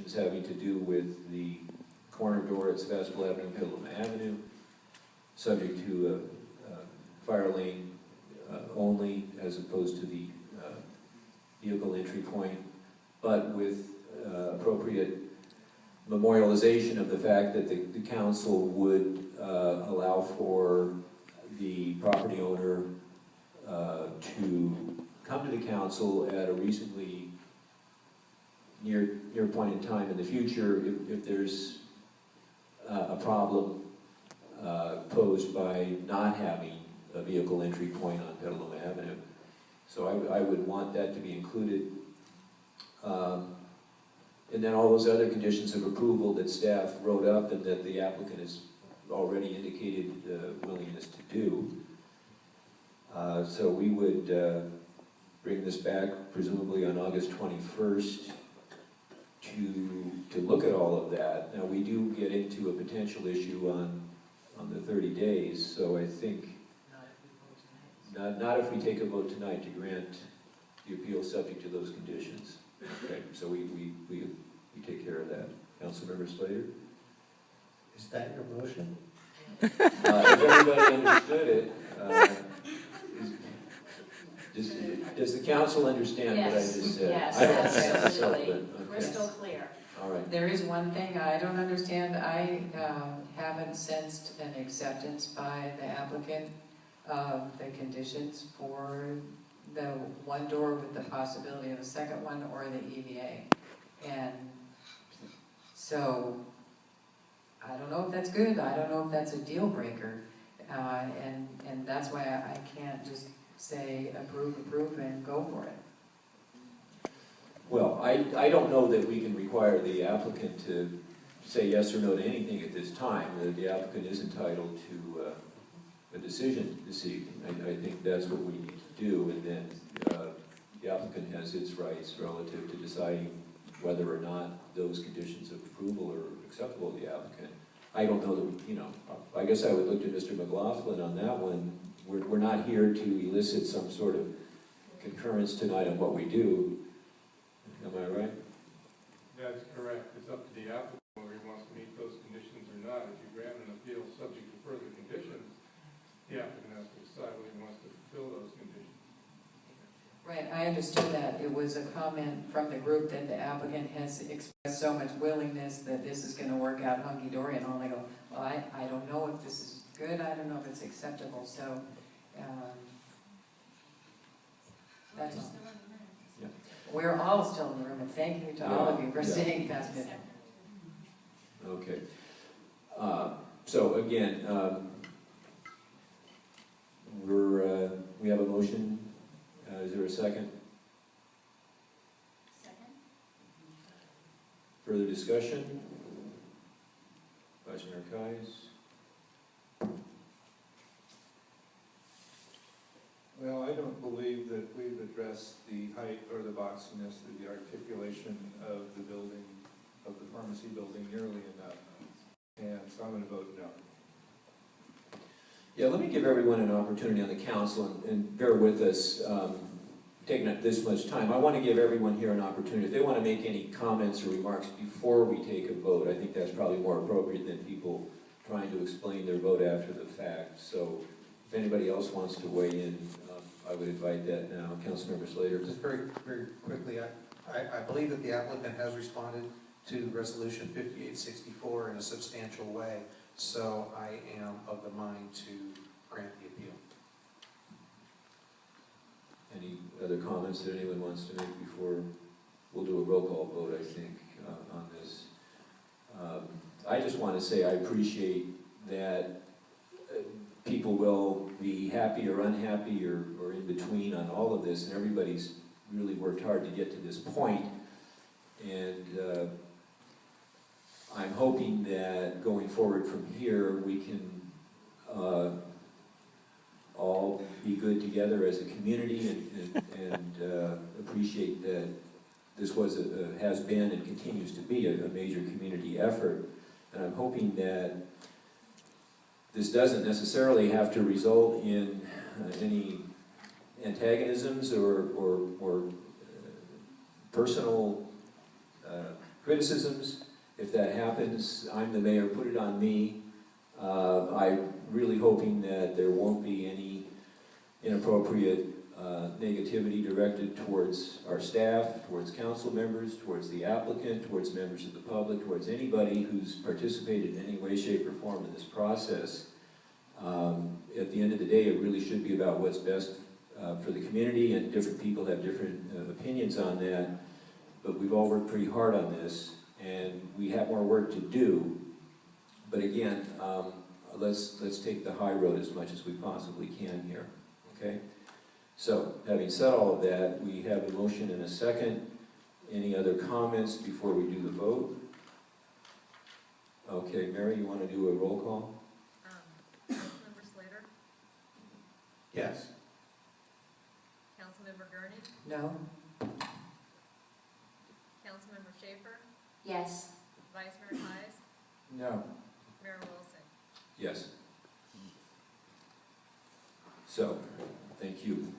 conditions having to do with the corner door at Sebastopol Avenue and Petaluma Avenue, subject to a fire lane only as opposed to the vehicle entry point, but with appropriate memorialization of the fact that the council would allow for the property owner to come to the council at a reasonably near point in time in the future if there's a problem posed by not having a vehicle entry point on Petaluma Avenue. So I would want that to be included. And then all those other conditions of approval that staff wrote up and that the applicant has already indicated willingness to do. So we would bring this back presumably on August 21st to look at all of that. Now we do get into a potential issue on the 30 days, so I think not if we take a vote tonight to grant the appeal subject to those conditions. Okay, so we take care of that. Councilmember Slater? Is that your motion? If everybody understood it, does the council understand what I just said? Yes, I don't absolutely. okay. Crystal clear. All right. There is one thing I don't understand. I haven't sensed an acceptance by the applicant of the conditions for the one door with the possibility of a second one or the EVA. And so I don't know if that's good. I don't know if that's a deal breaker. And that's why I can't just say approve and go for it. Well, I don't know that we can require the applicant to say yes or no to anything at this time. The applicant is entitled to a decision this evening. I think that's what we need to do, and then the applicant has its rights relative to deciding whether or not those conditions of approval are acceptable to the applicant. I don't know that, you know, I guess I would look to Mr. McLaughlin on that one. We're not here to elicit some sort of concurrence tonight on what we do. Am I right? That's correct. It's up to the applicant whether he wants to meet those conditions or not. If you grant an appeal subject to further conditions, the applicant has to decide whether he wants to fulfill those conditions. Right, I understood that. It was a comment from the group that the applicant has expressed so much willingness that this is going to work out hunky-dory and all. I go, well, I don't know if this is good. I don't know if it's acceptable. So that's all. Yeah. We're all still in the room, and thank you to all of you for staying past midnight. Okay. So again, we have a motion. Is there a second? Second. Further discussion? Vice Mayor Kais? Well, I don't believe that we've addressed the height or the boxiness or the articulation of the building, of the pharmacy building nearly enough. And so I'm going to vote no. Yeah, let me give everyone an opportunity on the council, and bear with us taking up this much time. I want to give everyone here an opportunity. If they want to make any comments or remarks before we take a vote, I think that's probably more appropriate than people trying to explain their vote after the fact. So if anybody else wants to weigh in, I would invite that now. Councilmember Slater. Just very quickly, I believe that the applicant has responded to Resolution 5864 in a substantial way, so I am of the mind to grant the appeal. Any other comments that anyone wants to make before we'll do a roll call vote, I think, on this? I just want to say I appreciate that people will be happy or unhappy or in between on all of this, and everybody's really worked hard to get to this point. And I'm hoping that going forward from here, we can all be good together as a community and appreciate that this has been and continues to be a major community effort. And I'm hoping that this doesn't necessarily have to result in any antagonisms or personal criticisms. If that happens, I'm the mayor, put it on me. I'm really hoping that there won't be any inappropriate negativity directed towards our staff, towards council members, towards the applicant, towards members of the public, towards anybody who's participated in any way, shape, or form in this process. At the end of the day, it really should be about what's best for the community, and different people have different opinions on that, but we've all worked pretty hard on this, and we have more work to do. But again, let's take the high road as much as we possibly can here, okay? So, having said all of that, we have a motion and a second. Any other comments before we do the vote? Okay, Mary, you want to do a roll call? Councilmember Slater? Yes. Councilmember Gurney? No? Councilmember Schaefer? Yes. Vice Mayor Mize? No. Mayor Wilson? Yes. So, thank you.